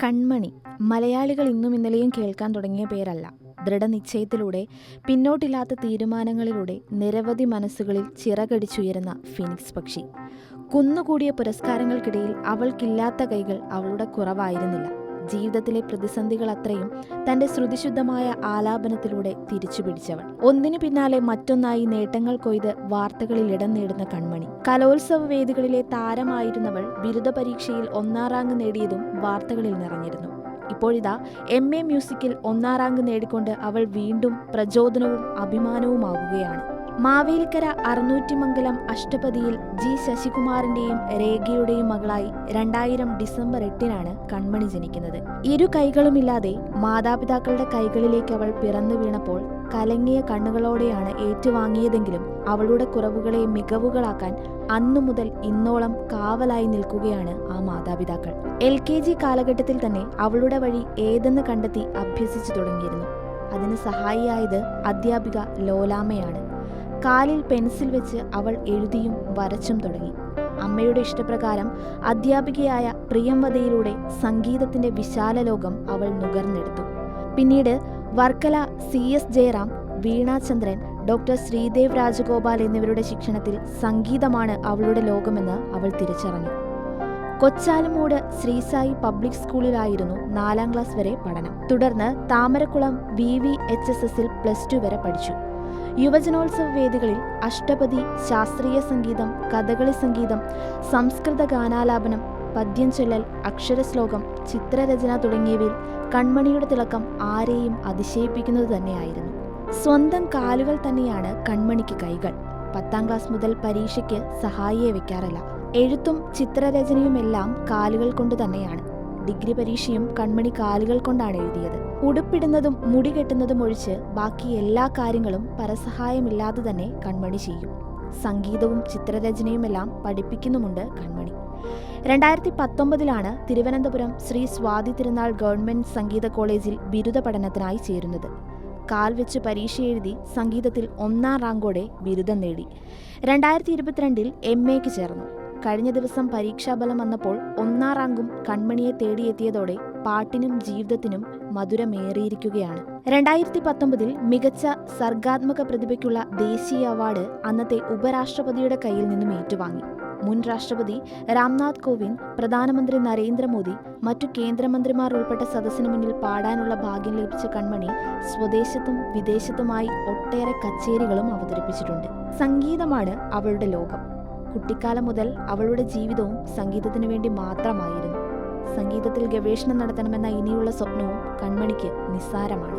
കൺമണി മലയാളികൾ ഇന്നും ഇന്നലെയും കേൾക്കാൻ തുടങ്ങിയ പേരല്ല. ദൃഢനിശ്ചയത്തിലൂടെ, പിന്നോട്ടില്ലാത്ത തീരുമാനങ്ങളിലൂടെ നിരവധി മനസ്സുകളിൽ ചിറകടിച്ചുയരുന്ന ഫീനിക്സ് പക്ഷി. കുന്നുകൂടിയ പുരസ്കാരങ്ങൾക്കിടയിൽ അവൾക്കില്ലാത്ത കൈകൾ അവളുടെ കുറവായിരുന്നില്ല. ജീവിതത്തിലെ പ്രതിസന്ധികൾ അത്രയും തന്റെ ശ്രുതിശുദ്ധമായ ആലാപനത്തിലൂടെ തിരിച്ചുപിടിച്ചവൾ. ഒന്നിനു പിന്നാലെ മറ്റൊന്നായി നേട്ടങ്ങൾ കൊയ്ത് വാർത്തകളിൽ ഇടം നേടുന്ന കൺമണി. കലോത്സവ വേദികളിലെ താരമായിരുന്നവൾ ബിരുദ പരീക്ഷയിൽ 1ാം റാങ്ക് നേടിയതും വാർത്തകളിൽ നിറഞ്ഞിരുന്നു. ഇപ്പോഴിതാ MA മ്യൂസിക്കിൽ 1ാം റാങ്ക് നേടിക്കൊണ്ട് അവൾ വീണ്ടും പ്രചോദനവും അഭിമാനവുമാവുകയാണ്. മാവേലിക്കര അറുന്നൂറ്റിമംഗലം അഷ്ടപതിയിൽ G ശശികുമാറിന്റെയും രേഖയുടെയും മകളായി 2000 ഡിസംബർ 8-നാണ് കൺമണി ജനിക്കുന്നത്. ഇരു കൈകളുമില്ലാതെ മാതാപിതാക്കളുടെ കൈകളിലേക്ക് അവൾ പിറന്നു വീണപ്പോൾ കലങ്ങിയ കണ്ണുകളോടെയാണ് ഏറ്റുവാങ്ങിയതെങ്കിലും അവളുടെ കുറവുകളെ മികവുകളാക്കാൻ അന്നു മുതൽ ഇന്നോളം കാവലായി നിൽക്കുകയാണ് ആ മാതാപിതാക്കൾ. LKG കാലഘട്ടത്തിൽ തന്നെ അവളുടെ വഴി ഏതെന്ന് കണ്ടെത്തി അഭ്യസിച്ചു തുടങ്ങിയിരുന്നു. അതിന് സഹായിയായത് അധ്യാപിക ലോലാമ്മയാണ്. കാലിൽ പെൻസിൽ വെച്ച് അവൾ എഴുതിയും വരച്ചും തുടങ്ങി. അമ്മയുടെ ഇഷ്ടപ്രകാരം അധ്യാപികയായ പ്രിയംവദയിലൂടെ സംഗീതത്തിന്റെ വിശാല ലോകം അവൾ നുകർന്നെടുത്തു. പിന്നീട് വർക്കല CS ജയറാം, വീണാചന്ദ്രൻ, ഡോക്ടർ ശ്രീദേവ് രാജഗോപാൽ എന്നിവരുടെ ശിക്ഷണത്തിൽ സംഗീതമാണ് അവളുടെ ലോകമെന്ന് അവൾ തിരിച്ചറിഞ്ഞു. കൊച്ചാലുമൂട് ശ്രീസായി പബ്ലിക് സ്കൂളിലായിരുന്നു 4ാം ക്ലാസ് വരെ പഠനം. തുടർന്ന് താമരക്കുളം VVHSSൽ +2 വരെ പഠിച്ചു. യുവജനോത്സവ വേദികളിൽ അഷ്ടപതി, ശാസ്ത്രീയ സംഗീതം, കഥകളി സംഗീതം, സംസ്കൃത ഗാനാലാപനം, പദ്യം ചൊല്ലൽ, അക്ഷരശ്ലോകം, ചിത്രരചന തുടങ്ങിയവയിൽ കൺമണിയുടെ തിളക്കം ആരെയും അതിശയിപ്പിക്കുന്നത് തന്നെയായിരുന്നു. സ്വന്തം കാലുകൾ തന്നെയാണ് കൺമണിക്ക് കൈകൾ. 10ാം ക്ലാസ് മുതൽ പരീക്ഷയ്ക്ക് സഹായിയെ വെക്കാറില്ല. എഴുത്തും ചിത്രരചനയുമെല്ലാം കാലുകൾ കൊണ്ട് തന്നെയാണ്. ഡിഗ്രി പരീക്ഷയും കൺമണി കാലുകൾ കൊണ്ടാണ് എഴുതിയത്. ഉടുപ്പിടുന്നതും മുടി കെട്ടുന്നതും ഒഴിച്ച് ബാക്കി എല്ലാ കാര്യങ്ങളും പരസഹായമില്ലാതെ തന്നെ കൺമണി ചെയ്യും. സംഗീതവും ചിത്രരചനയുമെല്ലാം പഠിപ്പിക്കുന്നുമുണ്ട് കൺമണി. 2019-ലാണ് തിരുവനന്തപുരം ശ്രീ സ്വാതി തിരുനാൾ ഗവൺമെന്റ് സംഗീത കോളേജിൽ ബിരുദ പഠനത്തിനായി ചേരുന്നത്. കാൽ വെച്ച് പരീക്ഷ എഴുതി സംഗീതത്തിൽ 1ാം റാങ്കോടെ ബിരുദം നേടി. 2022-ൽ MAക്ക് ചേർന്നു. കഴിഞ്ഞ ദിവസം പരീക്ഷാഫലം വന്നപ്പോൾ 1ാം റാങ്കും കൺമണിയെ തേടിയെത്തിയതോടെ പാട്ടിനും ജീവിതത്തിനും മധുരമേറിയിരിക്കുകയാണ്. 2019-ൽ മികച്ച സർഗാത്മക പ്രതിഭയ്ക്കുള്ള ദേശീയ അവാർഡ് അന്നത്തെ ഉപരാഷ്ട്രപതിയുടെ കയ്യിൽ നിന്നും ഏറ്റുവാങ്ങി. മുൻ രാഷ്ട്രപതി രാംനാഥ് കോവിന്ദ്, പ്രധാനമന്ത്രി നരേന്ദ്രമോദി, മറ്റു കേന്ദ്രമന്ത്രിമാർ ഉൾപ്പെട്ട സദസ്സിനു മുന്നിൽ പാടാനുള്ള ഭാഗ്യം ലഭിച്ച കൺമണി സ്വദേശത്തും വിദേശത്തുമായി ഒട്ടേറെ കച്ചേരികളും അവതരിപ്പിച്ചിട്ടുണ്ട്. സംഗീതമാണ് അവളുടെ ലോകം. കുട്ടിക്കാലം മുതൽ അവളുടെ ജീവിതവും സംഗീതത്തിനു വേണ്ടി മാത്രമായിരുന്നു. സംഗീതത്തിൽ ഗവേഷണം നടത്തണമെന്ന ഇനിയുള്ള സ്വപ്നവും കൺമണിക്ക് നിസ്സാരമാണ്.